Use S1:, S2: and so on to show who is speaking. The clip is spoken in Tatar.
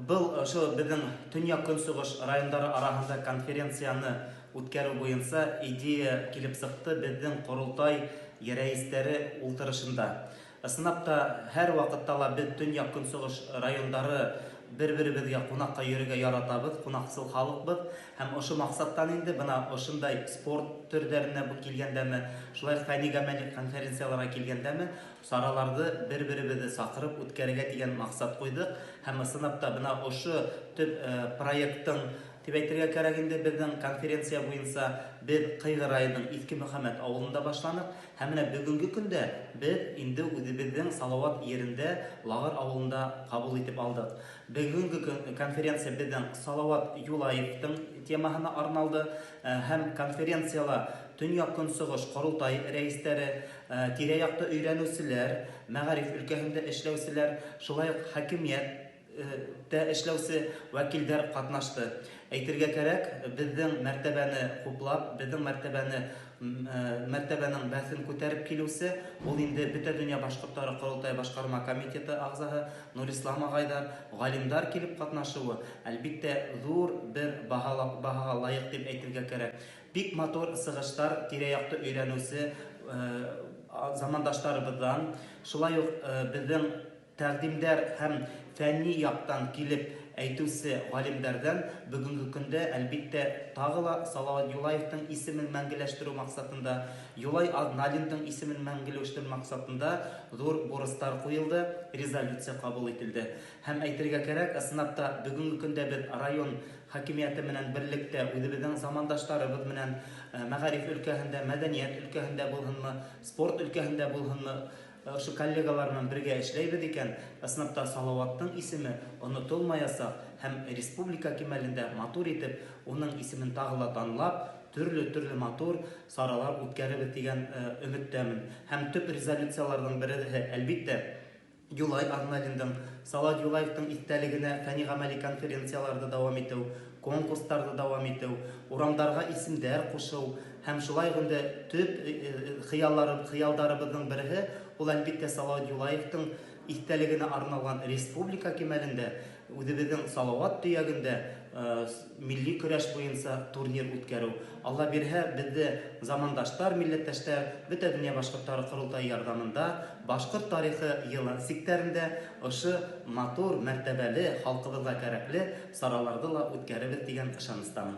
S1: Был ошо безнең Төньяк-Көнчыгыш райондары арасында конференцияны үткәрү буенча идея килеп сыкты безнең Корылтай рәисләре ултырышында. Ысынапта һәр вакытта ла без Төньяк-Көнчыгыш райондары бер-беребезгә кунакка йөрергә яратабыз, кунаксыл халыкбыз һәм ошо максаттан инде бына ошындай спорт төрләренә бу килгәндәме, шулай фәнни-гамәли конференцияларга килгәндәме, сараларды бер-беребезне сакырып үткәрергә дигән максат куйдык һәм ысынапта бына ошо төп проекттың дип әйтергә кирәк инде безнең конференция буенча без Кыйгы районының Иске Мөхәммәд авылында башланык һәм менә бүгенге көндә без инде үзебезнең Салават ерендә Лагыр авылында кабул итеп алдык. Бүгенге конференция безнең Салават Юлаевтың темасына арналды һәм конференцияла Төньяк-Көнчыгыш Корылтай рәисләре, тирә-якта өйрәнүчеләр, мәгариф өлкәсендә эшләүчеләр, шулай ук хакимият эшләүче вәкилләр катнашты. Әйтергә кирәк, безнең мәртәбәне хуплап, безнең мәртәбәнең бәсен күтәреп килүче ул инде Бөтә дөнья башкортлары Корылтай башкарма комитеты агзасы Нурислам агайдар, галимдар килеп катнашуы, әлбиттә, зур бер баһага лаек дип әйтергә кирәк. Бик матур сыгыштар тирә-якта өйрәнүче замандашларыбыздан, шулай ук безнең тәкъдимдәр һәм фәнни яктан килеп әйтүче галимнәрдән бүгенге көндә әлбиттә тагы ла Салават Юлаевтың исемен мәңгеләштерү максатында, Юлай Адналинның исемен мәңгеләштерү максатында зур бурычлар куелды, резолюция кабул ителде. Һәм әйтергә кирәк, ысынапта бүгенге көндә без район хакимияте менән берлектә үзебезнең замандашларыбыз менән мәгариф өлкәсендә, мәдәният өлкәсендә булһынмы, спорт өлкәсендә булһынмы, ошо коллегалар белән бергә эшләйбез икән, ысынапта Салаваттың исеме онытылмаясак һәм республика кимәлендә матур итеп уның исемен тагы ла танлап, төрле матур саралар үткәребез дигән өметтәмен. Һәм төп резолюцияларның бере әлбиттә Юлай Адналинның, Салават Юлаевтың истәлегенә фәнни-гамәли конференцияларда дәвам итү, конкурсларда дәвам итү, урамнарга исемдәр кушу һәм шулай гында төп хыялдарыбызның бере ул әлбиттә Салават Юлаевтың истәлегенә арналган республика кимәлендә үзебезнең Салават төягендә милли көрәш буенча турнир үткәрү. Алла бирһә, бездә замандашлар, милләттәшләр Бөтә дөнья башкортлары Корылтай ярдәмендә башкорт тарихы елы сектәрендә ошо матур, мәртәбәле, халкыбызга кирәкле сараларды ла үткәребез дигән ышанычтамын.